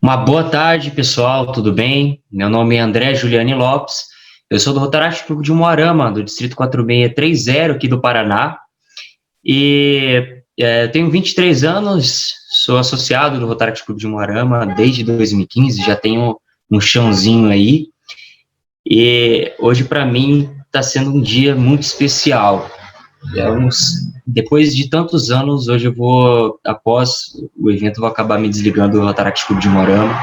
Uma boa tarde, pessoal, tudo bem? Meu nome é André Juliane Lopes, eu sou do Rotaract Clube de Umuarama, do Distrito 4630, aqui do Paraná, e eu tenho 23 anos, sou associado do Rotaract Clube de Umuarama desde 2015, já tenho um chãozinho aí, e hoje para mim está sendo um dia muito especial. Depois de tantos anos, hoje eu vou, após o evento, vou acabar me desligando do Rotaract Clube de Umuarama.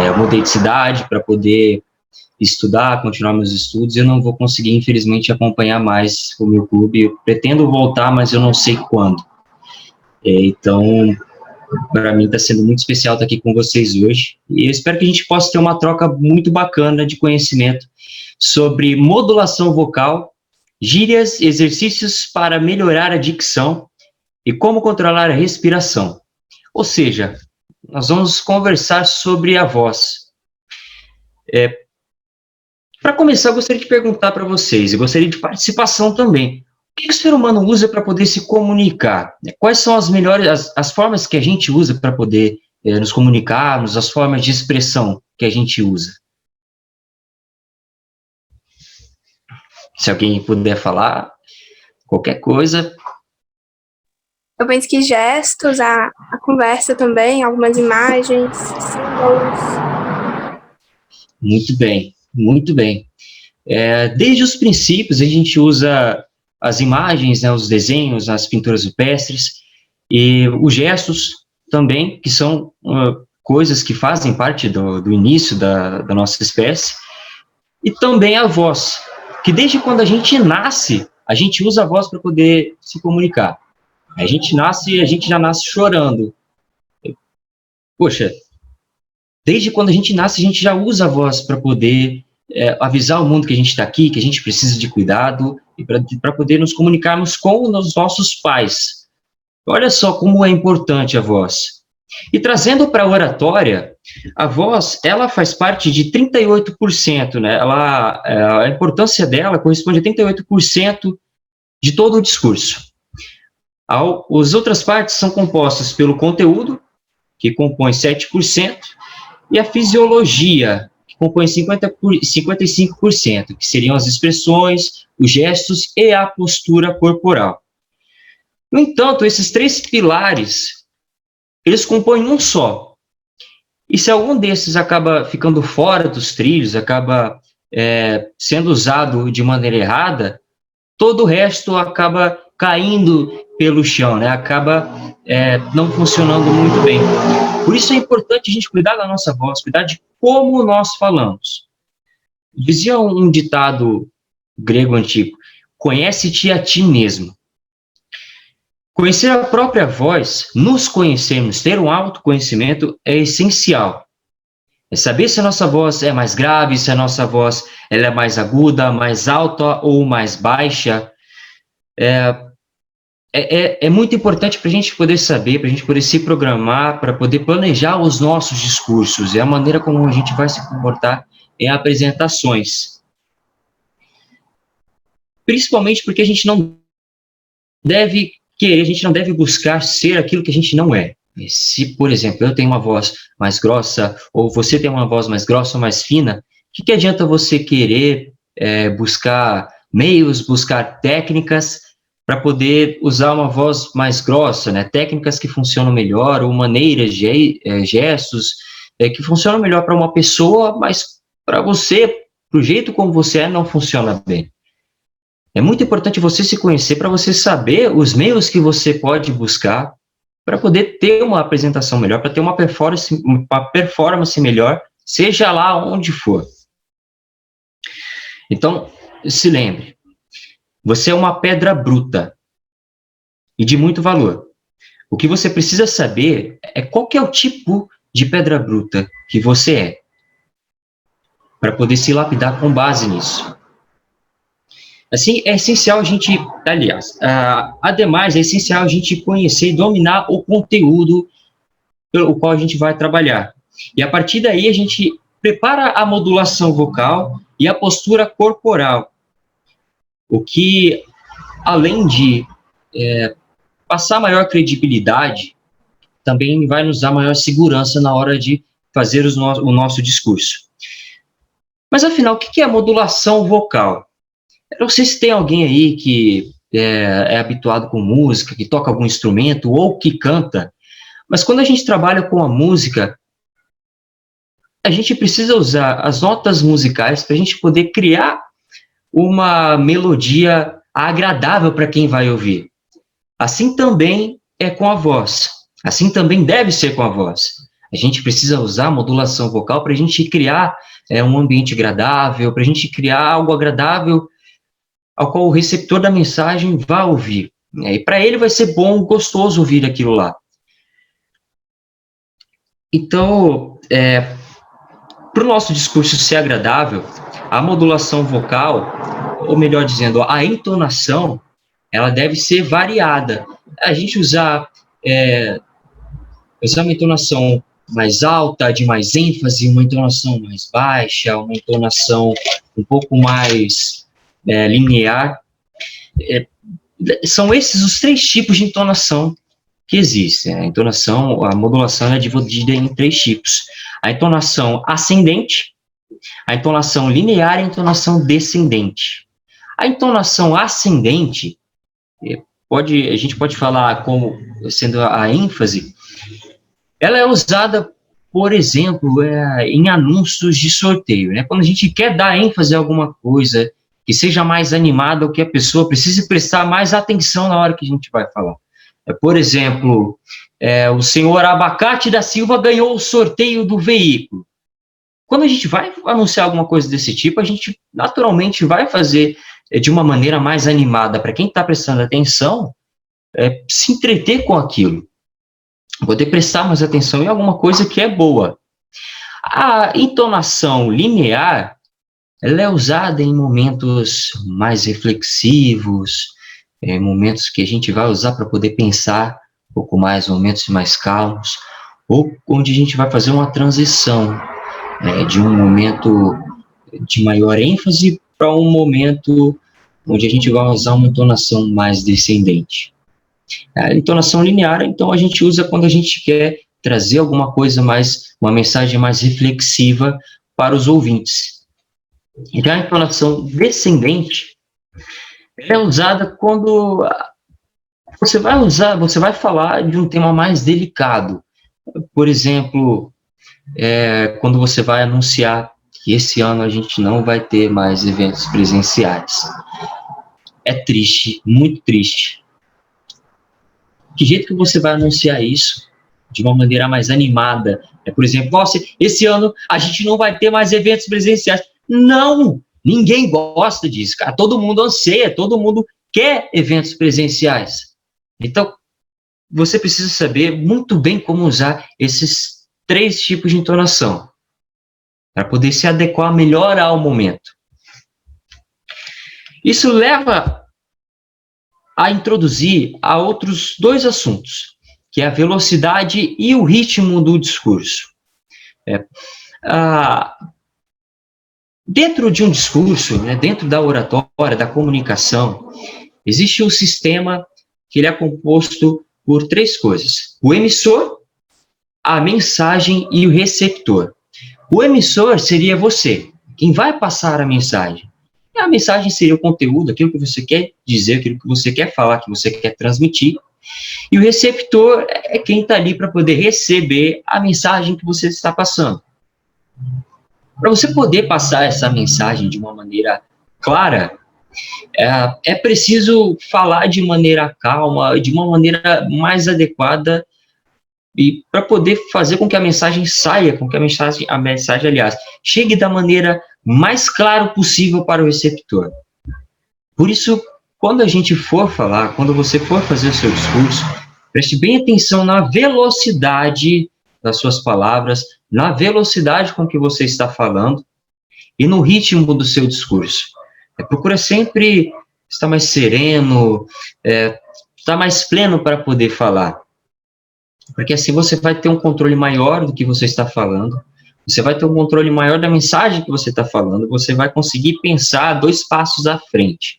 Eu mudei de cidade para poder estudar, continuar meus estudos, e eu não vou conseguir, infelizmente, acompanhar mais o meu clube. Eu pretendo voltar, mas eu não sei quando. Então, para mim está sendo muito especial estar aqui com vocês hoje, e eu espero que a gente possa ter uma troca muito bacana de conhecimento sobre modulação vocal, gírias, exercícios para melhorar a dicção e como controlar a respiração. Ou seja, nós vamos conversar sobre a voz. Para começar, eu gostaria de perguntar para vocês, e gostaria de participação também. O que o ser humano usa para poder se comunicar? Quais são as melhores, as formas que a gente usa para poder nos comunicarmos, as formas de expressão que a gente usa? Se alguém puder falar, qualquer coisa. Eu penso que gestos, a conversa também, algumas imagens, símbolos. Muito bem, muito bem. Desde os princípios, a gente usa as imagens, né, os desenhos, as pinturas rupestres, e os gestos também, que são coisas que fazem parte do início da nossa espécie, e também a voz, que desde quando a gente nasce, a gente usa a voz para poder se comunicar. A gente já nasce chorando. Poxa, desde quando a gente nasce, a gente já usa a voz para poder avisar o mundo que a gente está aqui, que a gente precisa de cuidado, e para poder nos comunicarmos com os nossos pais. Olha só como é importante a voz. E trazendo para a oratória, a voz, ela faz parte de 38%, né? A importância dela corresponde a 38% de todo o discurso. As outras partes são compostas pelo conteúdo, que compõe 7%, e a fisiologia, que compõe 55%, que seriam as expressões, os gestos e a postura corporal. No entanto, esses três pilares, eles compõem um só. E se algum desses acaba ficando fora dos trilhos, acaba sendo usado de maneira errada, todo o resto acaba caindo pelo chão, né? Acaba não funcionando muito bem. Por isso é importante a gente cuidar da nossa voz, cuidar de como nós falamos. Dizia um ditado grego antigo: conhece-te a ti mesmo. Conhecer a própria voz, nos conhecermos, ter um autoconhecimento é essencial. É saber se a nossa voz é mais grave, se a nossa voz ela é mais aguda, mais alta ou mais baixa. É muito importante para a gente poder saber, para a gente poder se programar, para poder planejar os nossos discursos, é a maneira como a gente vai se comportar em apresentações. Principalmente porque a gente não deve querer, a gente não deve buscar ser aquilo que a gente não é. Se, por exemplo, eu tenho uma voz mais grossa, ou você tem uma voz mais grossa ou mais fina, o que adianta você querer buscar meios, buscar técnicas para poder usar uma voz mais grossa, né? Técnicas que funcionam melhor, ou maneiras, gestos, que funcionam melhor para uma pessoa, mas para você, para o jeito como você não funciona bem. É muito importante você se conhecer para você saber os meios que você pode buscar para poder ter uma apresentação melhor, para ter uma performance melhor, seja lá onde for. Então, se lembre, você é uma pedra bruta e de muito valor. O que você precisa saber é qual que é o tipo de pedra bruta que você é, para poder se lapidar com base nisso. Assim, é essencial a gente, aliás, ademais, é essencial a gente conhecer e dominar o conteúdo pelo qual a gente vai trabalhar. E a partir daí a gente prepara a modulação vocal e a postura corporal, o que, além de passar maior credibilidade, também vai nos dar maior segurança na hora de fazer o nosso discurso. Mas, afinal, o que é a modulação vocal? Eu não sei se tem alguém aí que é habituado com música, que toca algum instrumento ou que canta, mas quando a gente trabalha com a música, a gente precisa usar as notas musicais para a gente poder criar uma melodia agradável para quem vai ouvir. Assim também é com a voz. Assim também deve ser com a voz. A gente precisa usar a modulação vocal para a gente criar um ambiente agradável, para a gente criar algo agradável ao qual o receptor da mensagem vai ouvir. E para ele vai ser bom, gostoso ouvir aquilo lá. Então, para o nosso discurso ser agradável, a modulação vocal, ou melhor dizendo, a entonação, ela deve ser variada. A gente usar uma entonação mais alta, de mais ênfase, uma entonação mais baixa, uma entonação um pouco mais linear. São esses os 3 tipos de entonação que existem. A modulação é dividida em 3 tipos. A entonação ascendente, a entonação linear e a entonação descendente. A entonação ascendente, a gente pode falar como sendo a ênfase, ela é usada, por exemplo, em anúncios de sorteio, né? Quando a gente quer dar ênfase a alguma coisa, que seja mais animada, ou que a pessoa precise prestar mais atenção na hora que a gente vai falar. Por exemplo, o senhor Abacate da Silva ganhou o sorteio do veículo. Quando a gente vai anunciar alguma coisa desse tipo, a gente naturalmente vai fazer de uma maneira mais animada, para quem está prestando atenção, se entreter com aquilo. Poder prestar mais atenção em alguma coisa que é boa. A entonação linear, ela é usada em momentos mais reflexivos, momentos que a gente vai usar para poder pensar um pouco mais, momentos mais calmos, ou onde a gente vai fazer uma transição de um momento de maior ênfase para um momento onde a gente vai usar uma entonação mais descendente. A entonação linear, então, a gente usa quando a gente quer trazer alguma coisa mais, uma mensagem mais reflexiva para os ouvintes. Então, a entonação descendente é usada quando você vai falar de um tema mais delicado. Por exemplo, quando você vai anunciar que esse ano a gente não vai ter mais eventos presenciais. É triste, muito triste. Que jeito que você vai anunciar isso de uma maneira mais animada? Por exemplo, esse ano a gente não vai ter mais eventos presenciais. Não! Ninguém gosta disso, cara. Todo mundo anseia, todo mundo quer eventos presenciais. Então, você precisa saber muito bem como usar esses 3 tipos de entonação para poder se adequar melhor ao momento. Isso leva a introduzir a outros 2 assuntos, que é a velocidade e o ritmo do discurso. Dentro de um discurso, dentro da oratória, da comunicação, existe um sistema que ele é composto por 3 coisas: o emissor, a mensagem e o receptor. O emissor seria você, quem vai passar a mensagem. A mensagem seria o conteúdo, aquilo que você quer dizer, aquilo que você quer falar, que você quer transmitir. E o receptor é quem está ali para poder receber a mensagem que você está passando. Para você poder passar essa mensagem de uma maneira clara, é preciso falar de maneira calma, de uma maneira mais adequada, e para poder fazer com que a mensagem saia, com que a mensagem, aliás, chegue da maneira mais clara possível para o receptor. Por isso, quando a gente for falar, quando você for fazer o seu discurso, preste bem atenção na velocidade das suas palavras, na velocidade com que você está falando e no ritmo do seu discurso. Procura sempre estar mais sereno, estar mais pleno para poder falar. Porque assim você vai ter um controle maior do que você está falando, você vai ter um controle maior da mensagem que você está falando, você vai conseguir pensar 2 passos à frente.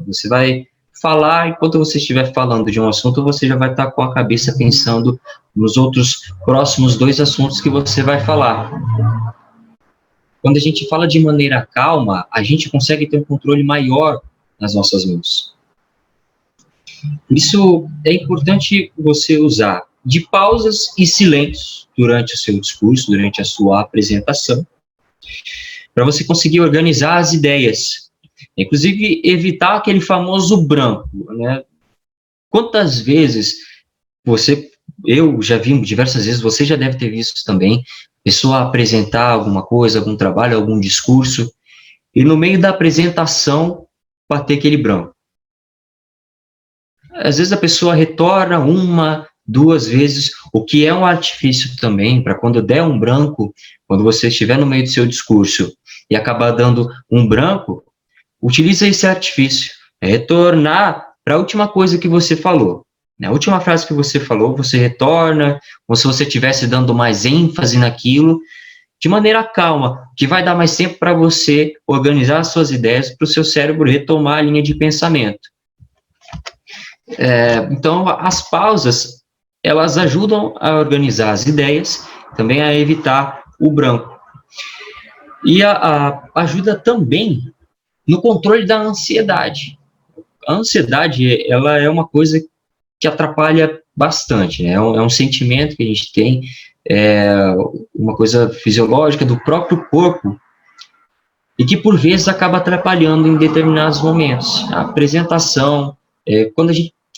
Você vai falar, enquanto você estiver falando de um assunto, você já vai estar com a cabeça pensando nos outros próximos 2 assuntos que você vai falar. Quando a gente fala de maneira calma, a gente consegue ter um controle maior nas nossas mãos. Por isso, é importante você usar de pausas e silêncios durante o seu discurso, durante a sua apresentação, para você conseguir organizar as ideias. Inclusive, evitar aquele famoso branco, né? Quantas vezes eu já vi diversas vezes, você já deve ter visto também, pessoa apresentar alguma coisa, algum trabalho, algum discurso, e no meio da apresentação bater aquele branco. Às vezes a pessoa retorna 1, 2 vezes, o que é um artifício também, para quando der um branco, quando você estiver no meio do seu discurso e acabar dando um branco, utiliza esse artifício, retornar para a última coisa que você falou. Na última frase que você falou, você retorna, como se você estivesse dando mais ênfase naquilo, de maneira calma, que vai dar mais tempo para você organizar as suas ideias, para o seu cérebro retomar a linha de pensamento. Então, as pausas, elas ajudam a organizar as ideias, também a evitar o branco. E ajuda também no controle da ansiedade. A ansiedade, ela é uma coisa que atrapalha bastante, né? É um sentimento que a gente tem, uma coisa fisiológica do próprio corpo, e que por vezes acaba atrapalhando em determinados momentos. A apresentação,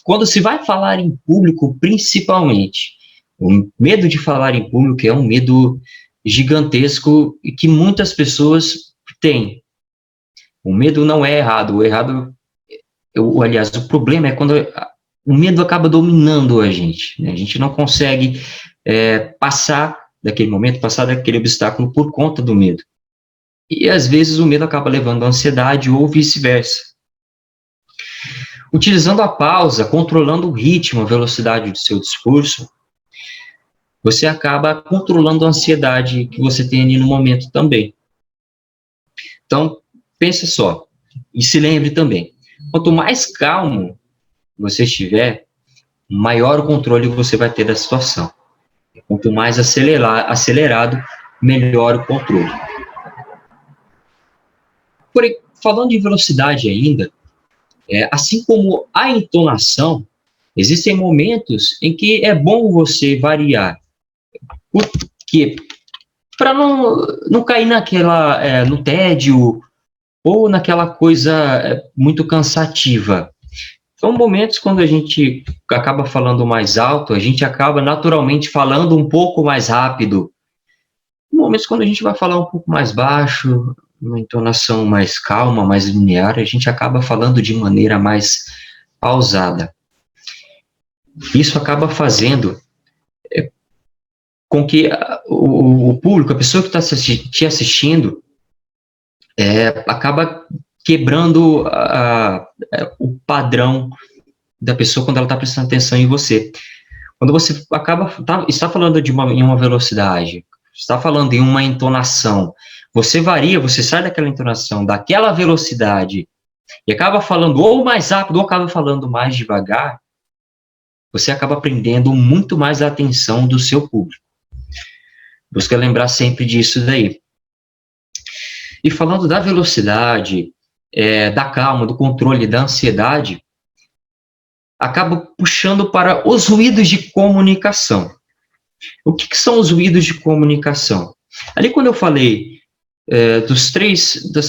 quando se vai falar em público, principalmente, o medo de falar em público é um medo gigantesco e que muitas pessoas têm. O medo não é errado, aliás, o problema é quando o medo acaba dominando a gente, né? A gente não consegue passar daquele momento, passar daquele obstáculo por conta do medo. E às vezes o medo acaba levando à ansiedade ou vice-versa. Utilizando a pausa, controlando o ritmo, a velocidade do seu discurso, você acaba controlando a ansiedade que você tem ali no momento também. Então, pense só, e se lembre também, quanto mais calmo você estiver, maior o controle você vai ter da situação. Quanto mais acelerado, melhor o controle. Porém, falando de velocidade ainda, assim como a entonação, existem momentos em que é bom você variar. Por quê? Para não cair no tédio ou naquela coisa muito cansativa. São momentos quando a gente acaba falando mais alto, a gente acaba naturalmente falando um pouco mais rápido. Momentos quando a gente vai falar um pouco mais baixo, uma entonação mais calma, mais linear, a gente acaba falando de maneira mais pausada. Isso acaba fazendo com que o público, a pessoa que está te assistindo, acaba quebrando o padrão da pessoa quando ela está prestando atenção em você. Quando você está falando em uma velocidade, está falando em uma entonação, você varia, você sai daquela entonação, daquela velocidade, e acaba falando ou mais rápido, ou acaba falando mais devagar, você acaba prendendo muito mais a atenção do seu público. Busca lembrar sempre disso daí. E falando da velocidade, da calma, do controle, da ansiedade, acaba puxando para os ruídos de comunicação. O que são os ruídos de comunicação? Ali quando eu falei das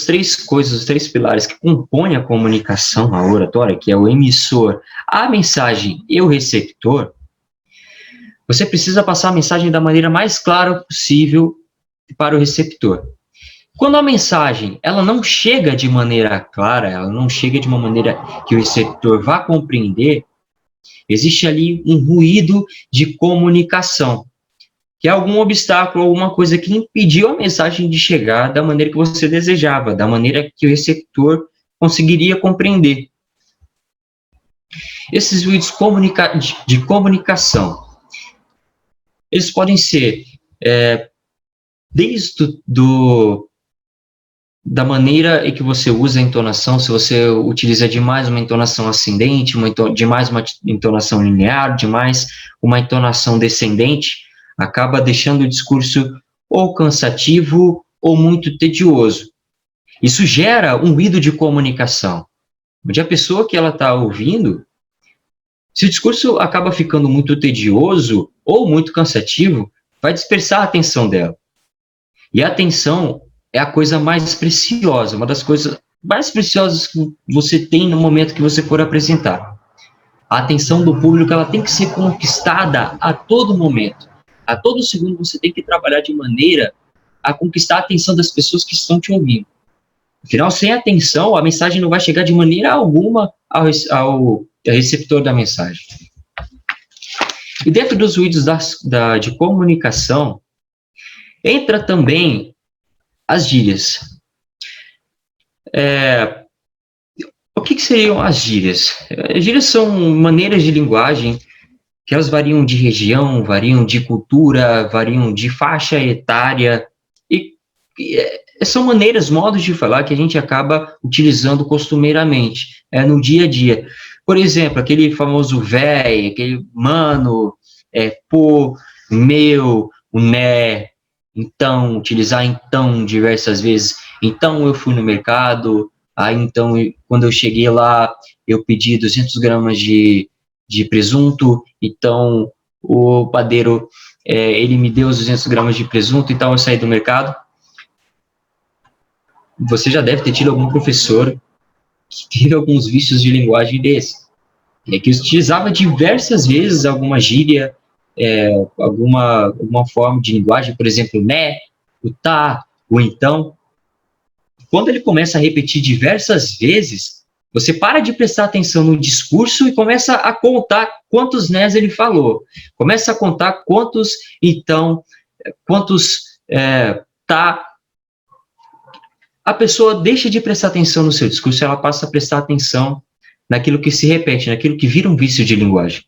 três coisas, os 3 pilares que compõem a comunicação, a oratória, que é o emissor, a mensagem e o receptor, você precisa passar a mensagem da maneira mais clara possível para o receptor. Quando a mensagem ela não chega de maneira clara, ela não chega de uma maneira que o receptor vá compreender, existe ali um ruído de comunicação, que é algum obstáculo, alguma coisa que impediu a mensagem de chegar da maneira que você desejava, da maneira que o receptor conseguiria compreender. Esses ruídos de comunicação, eles podem ser desde da maneira em que você usa a entonação, se você utiliza demais uma entonação ascendente, demais uma entonação linear, demais uma entonação descendente, acaba deixando o discurso ou cansativo ou muito tedioso. Isso gera um ruído de comunicação, onde a pessoa que ela está ouvindo, se o discurso acaba ficando muito tedioso ou muito cansativo, vai dispersar a atenção dela. E a atenção é a coisa mais preciosa, uma das coisas mais preciosas que você tem no momento que você for apresentar. A atenção do público, ela tem que ser conquistada a todo momento. A todo segundo você tem que trabalhar de maneira a conquistar a atenção das pessoas que estão te ouvindo. Afinal, sem atenção, a mensagem não vai chegar de maneira alguma ao receptor da mensagem. E dentro dos ruídos de comunicação, entra também as gírias. O que seriam as gírias? As gírias são maneiras de linguagem que elas variam de região, variam de cultura, variam de faixa etária, e são maneiras, modos de falar que a gente acaba utilizando costumeiramente, no dia a dia. Por exemplo, aquele famoso véi, aquele mano, pô, meu, o né, então, utilizar então diversas vezes. Então eu fui no mercado, aí então quando eu cheguei lá eu pedi 200 gramas de presunto, então o padeiro ele me deu os 200 gramas de presunto, então eu saí do mercado. Você já deve ter tido algum professor que teve alguns vícios de linguagem desse, que utilizava diversas vezes alguma gíria, alguma forma de linguagem, por exemplo, né, o tá, o então. Quando ele começa a repetir diversas vezes, você para de prestar atenção no discurso e começa a contar quantos nés ele falou. Começa a contar quantos então, quantos tá. A pessoa deixa de prestar atenção no seu discurso, ela passa a prestar atenção naquilo que se repete, naquilo que vira um vício de linguagem.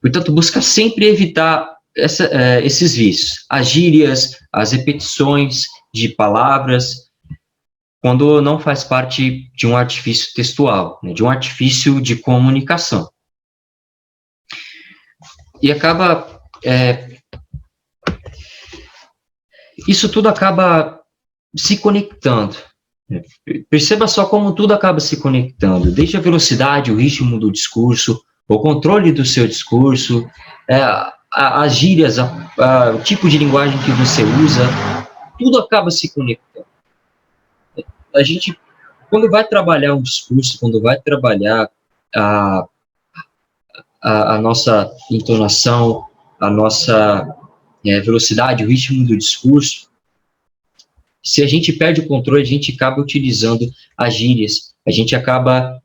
Portanto, busca sempre evitar esses vícios, as gírias, as repetições de palavras, quando não faz parte de um artifício textual, de um artifício de comunicação. E acaba... isso tudo acaba se conectando. Perceba só como tudo acaba se conectando, desde a velocidade, o ritmo do discurso, o controle do seu discurso, as gírias, o tipo de linguagem que você usa, tudo acaba se conectando. A gente, quando vai trabalhar um discurso, quando vai trabalhar a nossa entonação, a nossa velocidade, o ritmo do discurso, se a gente perde o controle, a gente acaba utilizando as gírias, a gente acaba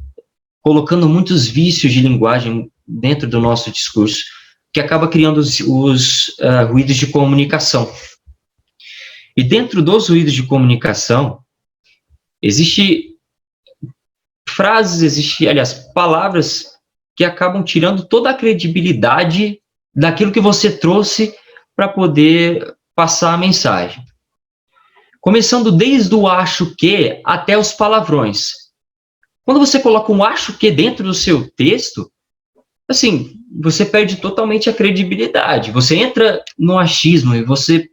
colocando muitos vícios de linguagem dentro do nosso discurso, que acaba criando os ruídos de comunicação. E dentro dos ruídos de comunicação, existe frases, aliás, palavras que acabam tirando toda a credibilidade daquilo que você trouxe para poder passar a mensagem. Começando desde o acho que até os palavrões. Quando você coloca um acho que dentro do seu texto, assim, você perde totalmente a credibilidade. Você entra no achismo e você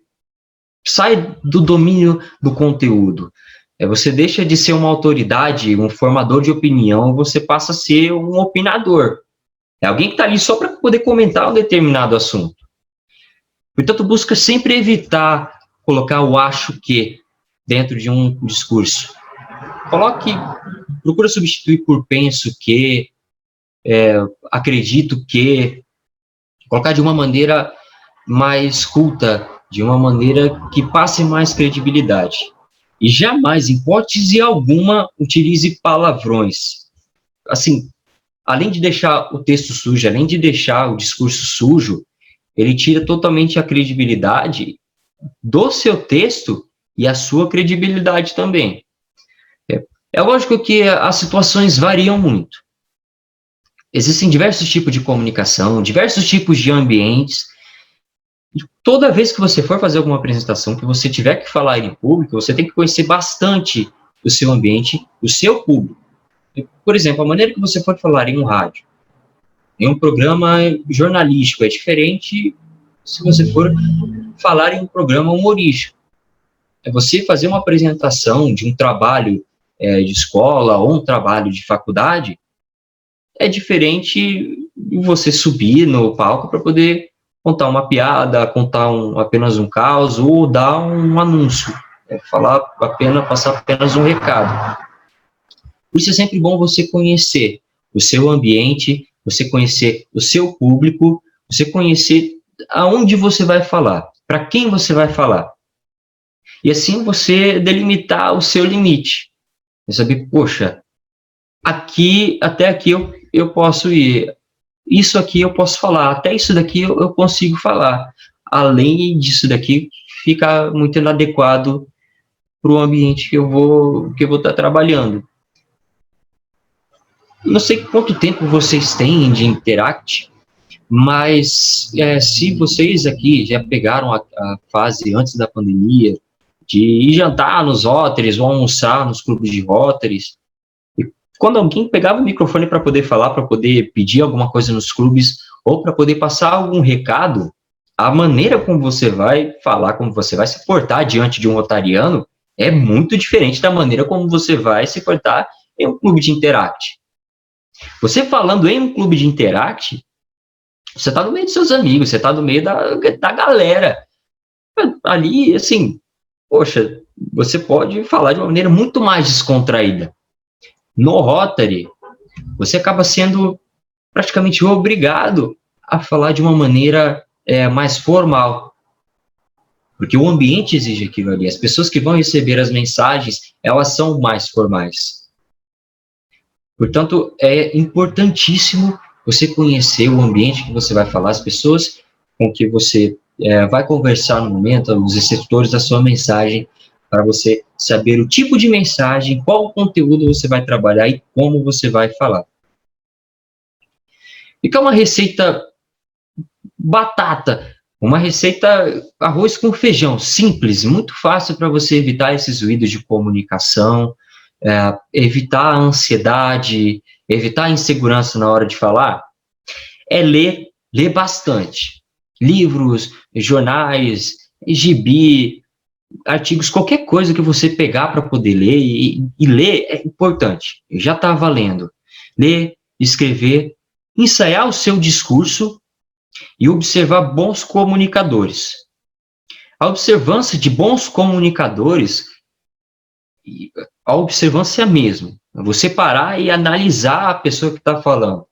sai do domínio do conteúdo. Você deixa de ser uma autoridade, um formador de opinião, você passa a ser um opinador. É alguém que está ali só para poder comentar um determinado assunto. Portanto, busca sempre evitar colocar o acho que dentro de um discurso. Procura substituir por penso que, acredito que, colocar de uma maneira mais culta, de uma maneira que passe mais credibilidade. E jamais, em hipótese alguma, utilize palavrões. Assim, além de deixar o texto sujo, além de deixar o discurso sujo, ele tira totalmente a credibilidade do seu texto e a sua credibilidade também. É lógico que as situações variam muito. Existem diversos tipos de comunicação, diversos tipos de ambientes, E toda vez que você for fazer alguma apresentação, que você tiver que falar em público, você tem que conhecer bastante o seu ambiente, o seu público. Por exemplo, a maneira que você for falar em um rádio, em um programa jornalístico, é diferente se você for falar em um programa humorístico. É você fazer uma apresentação de um trabalho de escola ou um trabalho de faculdade, é diferente de você subir no palco para poder contar uma piada, contar apenas um caos ou dar um anúncio, passar apenas um recado. Por isso é sempre bom você conhecer o seu ambiente, você conhecer o seu público, você conhecer aonde você vai falar, para quem você vai falar. E assim você delimitar o seu limite. E saber, poxa, até aqui eu posso ir. Isso aqui eu posso falar, até isso daqui eu consigo falar. Além disso daqui, fica muito inadequado para o ambiente que eu vou estar trabalhando. Não sei quanto tempo vocês têm de Interact, mas se vocês aqui já pegaram a fase antes da pandemia, de ir jantar nos Rotaries ou almoçar nos clubes de Rotaries, e quando alguém pegava o microfone para poder falar, para poder pedir alguma coisa nos clubes, ou para poder passar algum recado, a maneira como você vai falar, como você vai se portar diante de um rotariano, é muito diferente da maneira como você vai se portar em um clube de Interact. Você falando em um clube de Interact, você está no meio dos seus amigos, você está no meio da galera. Ali, assim, poxa, você pode falar de uma maneira muito mais descontraída. No Rotary, você acaba sendo praticamente obrigado a falar de uma maneira mais formal. Porque o ambiente exige aquilo ali. As pessoas que vão receber as mensagens, elas são mais formais. Portanto, é importantíssimo você conhecer o ambiente que você vai falar, as pessoas com que você vai conversar no momento, os receptores da sua mensagem, para você saber o tipo de mensagem, qual o conteúdo você vai trabalhar e como você vai falar. Fica uma receita batata, uma receita arroz com feijão, simples, muito fácil para você evitar esses ruídos de comunicação, evitar a ansiedade, evitar a insegurança na hora de falar, é ler bastante. Livros, jornais, gibi, artigos, qualquer coisa que você pegar para poder ler, e ler é importante, já está valendo. Ler, escrever, ensaiar o seu discurso e observar bons comunicadores. A observância de bons comunicadores, a observância mesmo, você parar e analisar a pessoa que está falando,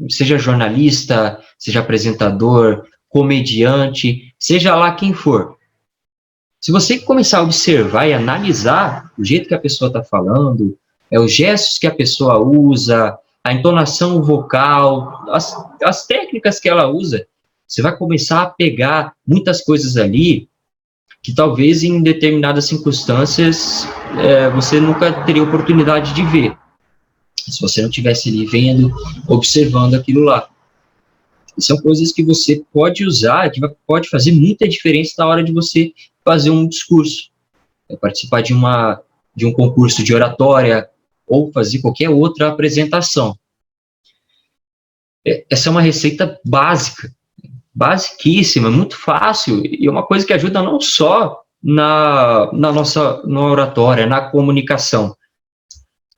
seja jornalista, seja apresentador, comediante, seja lá quem for. Se você começar a observar e analisar o jeito que a pessoa está falando, os gestos que a pessoa usa, a entonação vocal, as técnicas que ela usa, você vai começar a pegar muitas coisas ali que talvez em determinadas circunstâncias você nunca teria oportunidade de ver, se você não estivesse ali vendo, observando aquilo lá. E são coisas que você pode usar, que pode fazer muita diferença na hora de você fazer um discurso, participar de um concurso de oratória ou fazer qualquer outra apresentação. Essa é uma receita básica, basiquíssima, muito fácil, e é uma coisa que ajuda não só na oratória, na comunicação,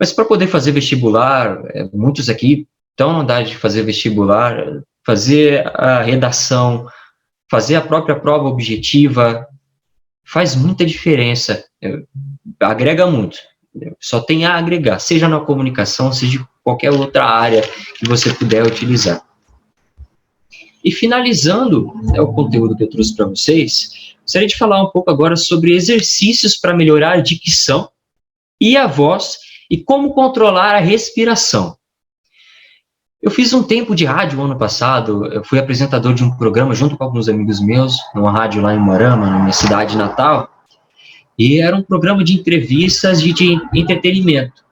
mas para poder fazer vestibular, muitos aqui estão na idade de fazer vestibular, fazer a redação, fazer a própria prova objetiva, faz muita diferença, agrega muito, só tem a agregar, seja na comunicação, seja de qualquer outra área que você puder utilizar. E finalizando o conteúdo que eu trouxe para vocês, gostaria de falar um pouco agora sobre exercícios para melhorar a dicção e a voz e como controlar a respiração. Eu fiz um tempo de rádio ano passado, eu fui apresentador de um programa junto com alguns amigos meus, numa rádio lá em Moarama, na minha cidade natal, e era um programa de entrevistas e de entretenimento.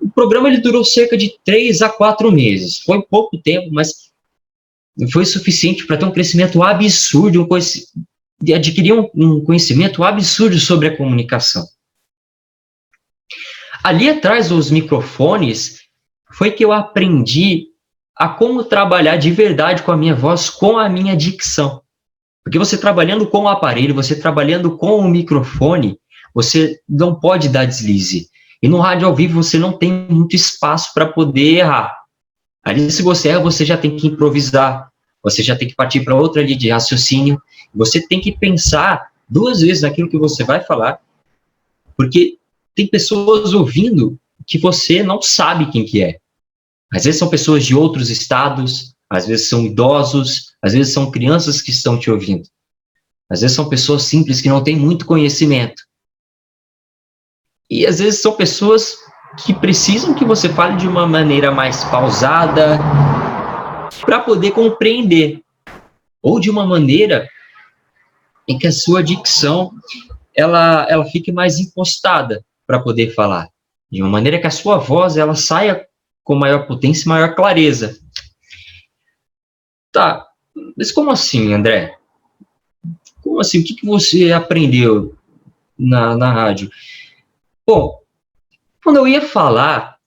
O programa ele durou cerca de 3 a 4 meses, foi pouco tempo, mas foi suficiente para ter um crescimento absurdo, de adquirir um conhecimento absurdo sobre a comunicação. Ali atrás dos microfones, foi que eu aprendi a como trabalhar de verdade com a minha voz, com a minha dicção. Porque você trabalhando com o aparelho, você trabalhando com o microfone, você não pode dar deslize. E no rádio ao vivo você não tem muito espaço para poder errar. Ali, se você erra, você já tem que improvisar, você já tem que partir para outra linha de raciocínio, você tem que pensar 2 vezes naquilo que você vai falar, porque tem pessoas ouvindo que você não sabe quem que é. Às vezes são pessoas de outros estados, às vezes são idosos, às vezes são crianças que estão te ouvindo. Às vezes são pessoas simples que não têm muito conhecimento. E às vezes são pessoas que precisam que você fale de uma maneira mais pausada para poder compreender, ou de uma maneira em que a sua dicção ela fique mais impostada para poder falar, de uma maneira que a sua voz ela saia com maior potência e maior clareza. Tá, mas como assim, André? Como assim? O que você aprendeu na rádio? Bom, quando eu ia falar,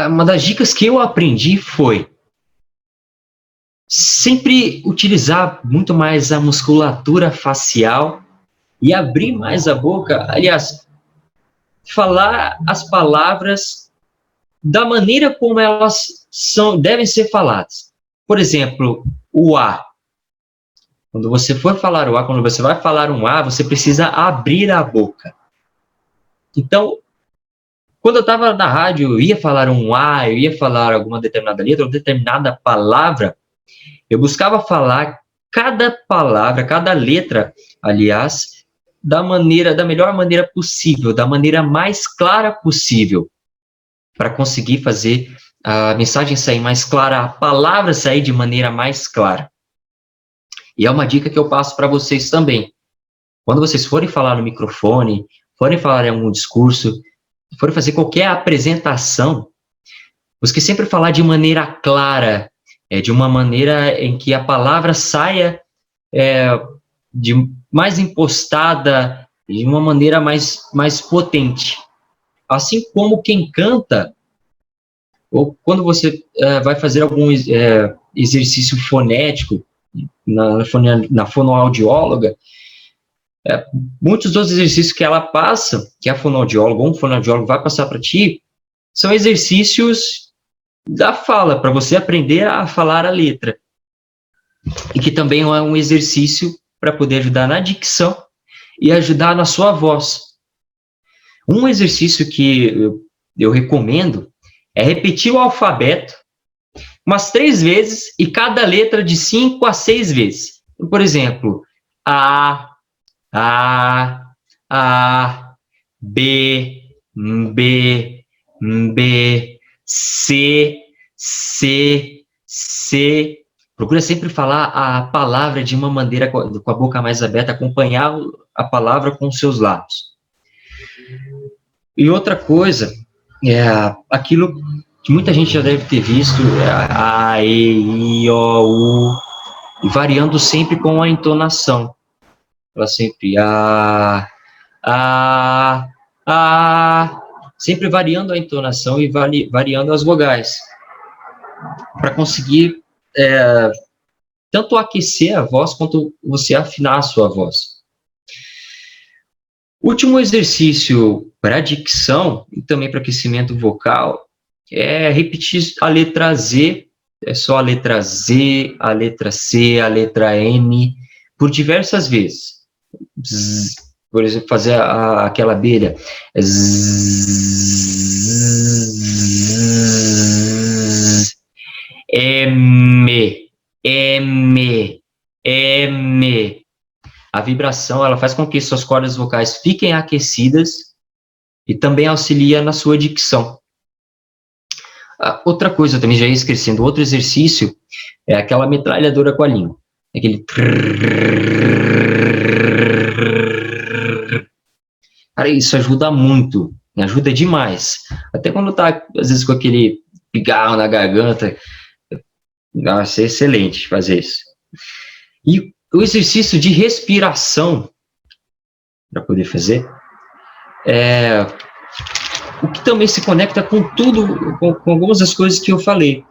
uma das dicas que eu aprendi foi sempre utilizar muito mais a musculatura facial e abrir mais a boca. Aliás, falar as palavras da maneira como elas devem ser faladas. Por exemplo, o A. Quando você for falar o A, quando você vai falar um A, você precisa abrir a boca. Então, quando eu estava na rádio, eu ia falar um A, eu ia falar alguma determinada letra, ou determinada palavra, eu buscava falar cada palavra, cada letra, aliás, da melhor maneira possível, da maneira mais clara possível, para conseguir fazer a mensagem sair mais clara, a palavra sair de maneira mais clara. E é uma dica que eu passo para vocês também. Quando vocês forem falar no microfone, forem falar em algum discurso, forem fazer qualquer apresentação, busque sempre falar de maneira clara, de uma maneira em que a palavra saia de mais impostada, de uma maneira mais potente. Assim como quem canta, ou quando você vai fazer algum exercício fonético na fonoaudióloga, muitos dos exercícios que ela passa, que a fonoaudióloga ou um fonoaudiólogo vai passar para ti, são exercícios da fala, para você aprender a falar a letra. E que também é um exercício para poder ajudar na dicção e ajudar na sua voz. Um exercício que eu recomendo é repetir o alfabeto umas 3 vezes e cada letra de 5 a 6 vezes. Por exemplo, A, B, B, B, C, C. Procura sempre falar a palavra de uma maneira com a boca mais aberta, acompanhar a palavra com os seus lábios. E outra coisa, aquilo que muita gente já deve ter visto, A, E, I, O, U, e variando sempre com a entonação. Ela sempre sempre variando a entonação e variando as vogais, para conseguir tanto aquecer a voz quanto você afinar a sua voz. Último exercício para dicção e também para aquecimento vocal é repetir a letra Z, é só a letra Z, a letra C, a letra N, por diversas vezes. Zzz, por exemplo, fazer aquela abelha. Zzz, M, M, M. A vibração, ela faz com que suas cordas vocais fiquem aquecidas e também auxilia na sua dicção. Outra coisa, eu também já ia esquecendo, outro exercício é aquela metralhadora com a língua. Aquele... Cara, isso ajuda muito, me ajuda demais. Até quando tá, às vezes, com aquele pigarro na garganta, Vai ser excelente fazer isso. E o exercício de respiração, para poder fazer, o que também se conecta com tudo, com algumas das coisas que eu falei,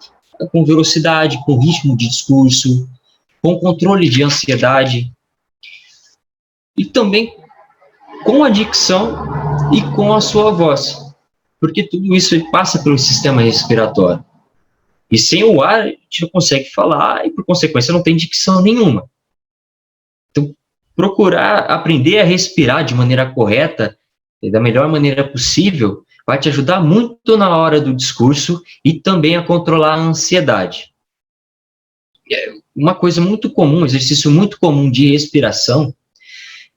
com velocidade, com ritmo de discurso, com controle de ansiedade, e também com a dicção e com a sua voz, porque tudo isso passa pelo sistema respiratório. E sem o ar, a gente não consegue falar e, por consequência, não tem dicção nenhuma. Então, procurar aprender a respirar de maneira correta e da melhor maneira possível vai te ajudar muito na hora do discurso e também a controlar a ansiedade. Uma coisa muito comum, um exercício muito comum de respiração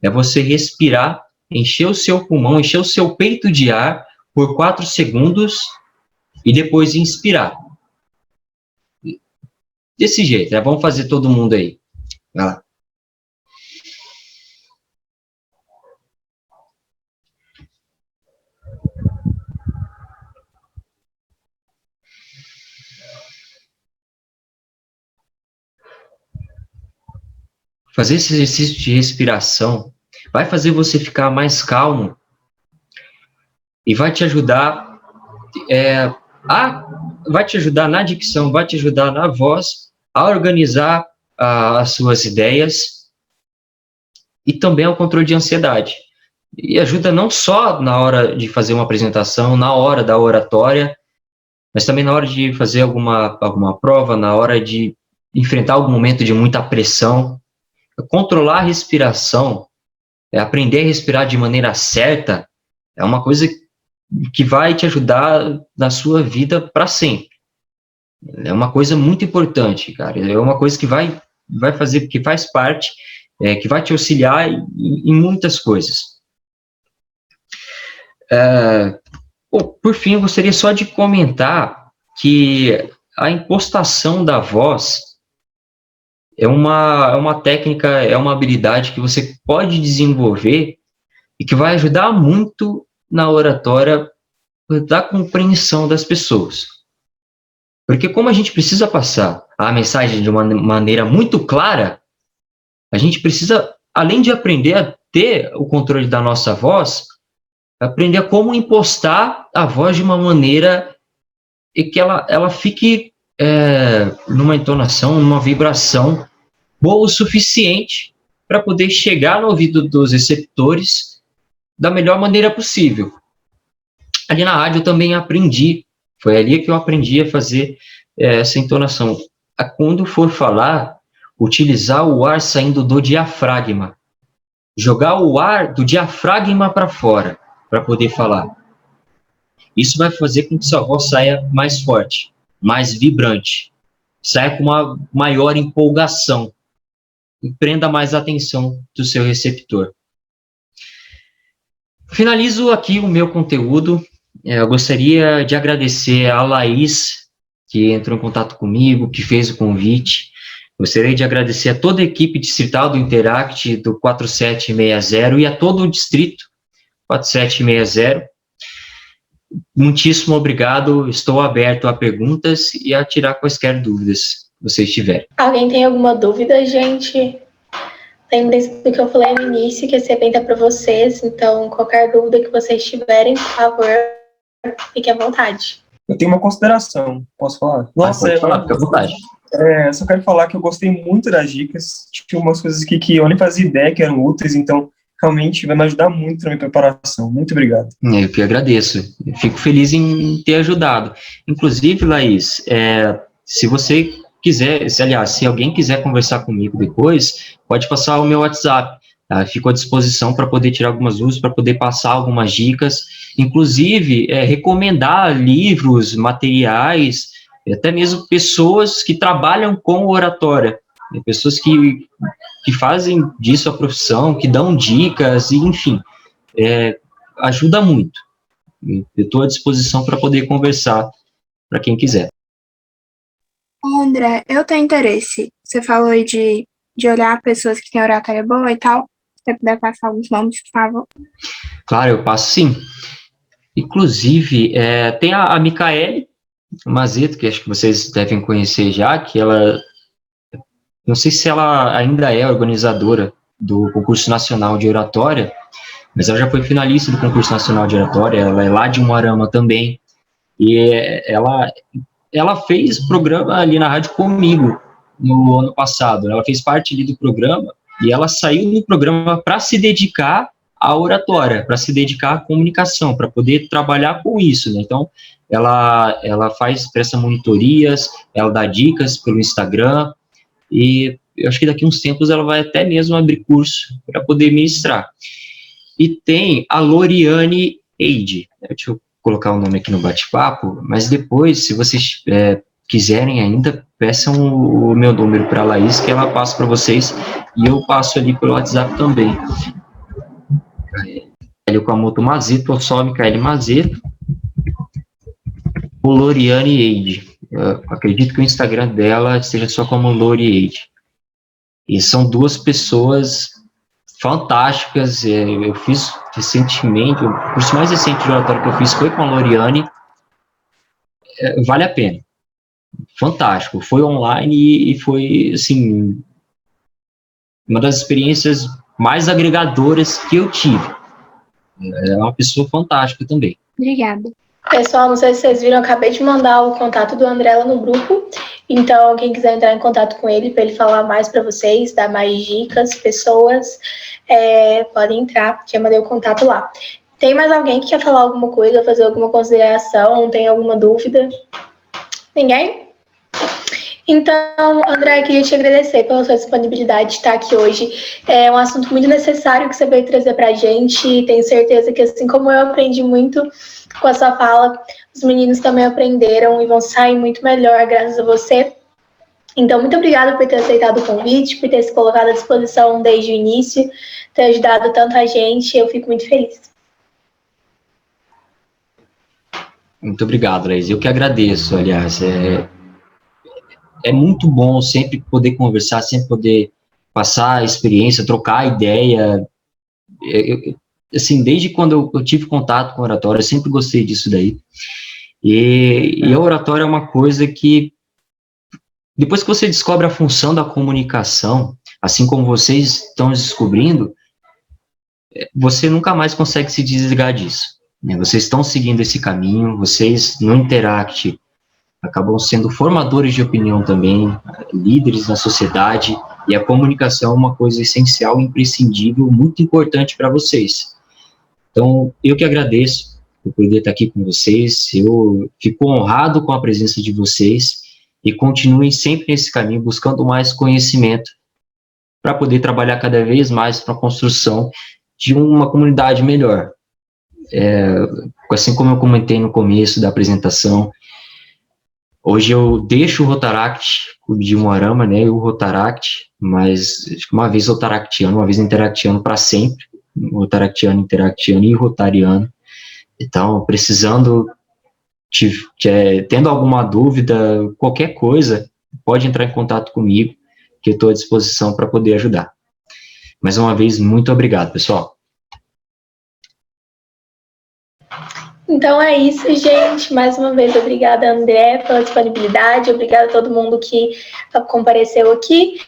é você respirar, encher o seu pulmão, encher o seu peito de ar por 4 segundos e depois inspirar. Desse jeito, vamos fazer todo mundo aí. Vai lá. Fazer esse exercício de respiração vai fazer você ficar mais calmo e vai te ajudar vai te ajudar na dicção, vai te ajudar na voz, a organizar as suas ideias e também ao controle de ansiedade. E ajuda não só na hora de fazer uma apresentação, na hora da oratória, mas também na hora de fazer alguma prova, na hora de enfrentar algum momento de muita pressão. Controlar a respiração, aprender a respirar de maneira certa, é uma coisa que vai te ajudar na sua vida para sempre. É uma coisa muito importante, cara. É uma coisa que vai fazer, que faz parte, que vai te auxiliar em muitas coisas. Por fim, eu gostaria só de comentar que a impostação da voz é uma técnica, é uma habilidade que você pode desenvolver e que vai ajudar muito na oratória da compreensão das pessoas. Porque como a gente precisa passar a mensagem de uma maneira muito clara, a gente precisa, além de aprender a ter o controle da nossa voz, aprender a como impostar a voz de uma maneira e que ela fique numa entonação, numa vibração boa o suficiente para poder chegar no ouvido dos receptores da melhor maneira possível. Ali na rádio eu também aprendi, foi ali que eu aprendi a fazer essa entonação. Quando for falar, utilizar o ar saindo do diafragma. Jogar o ar do diafragma para fora, para poder falar. Isso vai fazer com que sua voz saia mais forte, mais vibrante, saia com uma maior empolgação e prenda mais a atenção do seu receptor. Finalizo aqui o meu conteúdo. Eu gostaria de agradecer a Laís, que entrou em contato comigo, que fez o convite. Gostaria de agradecer a toda a equipe distrital do Interact, do 4760, e a todo o distrito 4760. Muitíssimo obrigado, estou aberto a perguntas e a tirar quaisquer dúvidas que vocês tiverem. Alguém tem alguma dúvida, gente? Lembrem-se do que eu falei no início, que esse evento é para vocês, então qualquer dúvida que vocês tiverem, por favor, fique à vontade. Eu tenho uma consideração, posso falar? Nossa, pode falar, fica à vontade. Só quero falar que eu gostei muito das dicas, tinha umas coisas aqui que eu nem fazia ideia que eram úteis, então realmente vai me ajudar muito na minha preparação. Muito obrigado. Eu que agradeço. Eu fico feliz em ter ajudado. Inclusive, Laís, se você quiser, se alguém quiser conversar comigo depois, pode passar o meu WhatsApp. Tá? Fico à disposição para poder tirar algumas dúvidas, para poder passar algumas dicas, inclusive recomendar livros, materiais, até mesmo pessoas que trabalham com oratória, pessoas que fazem disso a profissão, que dão dicas, e, enfim, ajuda muito. Eu estou à disposição para poder conversar para quem quiser. André, eu tenho interesse. Você falou aí de olhar pessoas que têm oratória boa e tal. Se você puder passar alguns nomes, por favor. Claro, eu passo sim. Inclusive, tem a Micaele, Mazeto, que acho que vocês devem conhecer já, que ela, não sei se ela ainda é organizadora do concurso nacional de oratória, mas ela já foi finalista do concurso nacional de oratória, ela é lá de Umuarama também, e ela fez programa ali na rádio comigo no ano passado, ela fez parte ali do programa, e ela saiu do programa para se dedicar à oratória, para se dedicar à comunicação, para poder trabalhar com isso, né? Então, ela presta monitorias, ela dá dicas pelo Instagram, e eu acho que daqui a uns tempos ela vai até mesmo abrir curso para poder ministrar. E tem a Loriane Eide, deixa eu colocar o nome aqui no bate-papo, mas depois, se vocês quiserem ainda, peçam o meu número para a Laís, que ela passa para vocês, e eu passo ali pelo WhatsApp também. Ele com a moto Mazeto, ou só Micaele Mazeto, o Loriane Eide. Eu acredito que o Instagram dela seja só como Lori Eide. E são duas pessoas fantásticas. Eu fiz recentemente, o curso mais recente de oratório que eu fiz foi com a Loriane. Vale a pena. Fantástico. Foi online e foi, assim, uma das experiências mais agregadoras que eu tive. É uma pessoa fantástica também. Obrigada. Pessoal, não sei se vocês viram, eu acabei de mandar o contato do André lá no grupo. Então, quem quiser entrar em contato com ele, para ele falar mais para vocês, dar mais dicas, pessoas, podem entrar, porque eu mandei o contato lá. Tem mais alguém que quer falar alguma coisa, fazer alguma consideração, tem alguma dúvida? Ninguém? Então, André, eu queria te agradecer pela sua disponibilidade de estar aqui hoje. É um assunto muito necessário que você veio trazer para a gente. Tenho certeza que, assim como eu aprendi muito com a sua fala, os meninos também aprenderam e vão sair muito melhor graças a você. Então, muito obrigada por ter aceitado o convite, por ter se colocado à disposição desde o início, ter ajudado tanto a gente. Eu fico muito feliz. Muito obrigado, Laís. Eu que agradeço, aliás. É muito bom sempre poder conversar, sempre poder passar a experiência, trocar a ideia. Assim, desde quando eu tive contato com oratória, eu sempre gostei disso daí. E a oratória é uma coisa que, depois que você descobre a função da comunicação, assim como vocês estão descobrindo, você nunca mais consegue se desligar disso. Né? Vocês estão seguindo esse caminho, vocês no Interact acabam sendo formadores de opinião também, líderes na sociedade, e a comunicação é uma coisa essencial, imprescindível, muito importante para vocês. Então, eu que agradeço por poder estar aqui com vocês, eu fico honrado com a presença de vocês, e continuem sempre nesse caminho, buscando mais conhecimento, para poder trabalhar cada vez mais para a construção de uma comunidade melhor. Assim como eu comentei no começo da apresentação, hoje eu deixo o Rotaract, o de Umuarama, né, o Rotaract, mas uma vez Rotaractiano, uma vez Interactiano para sempre, Rotaractiano, Interactiano e Rotariano. Então, precisando, tendo alguma dúvida, qualquer coisa, pode entrar em contato comigo, que eu estou à disposição para poder ajudar. Mais uma vez, muito obrigado, pessoal. Então é isso, gente. Mais uma vez, obrigada, André, pela disponibilidade. Obrigada a todo mundo que compareceu aqui.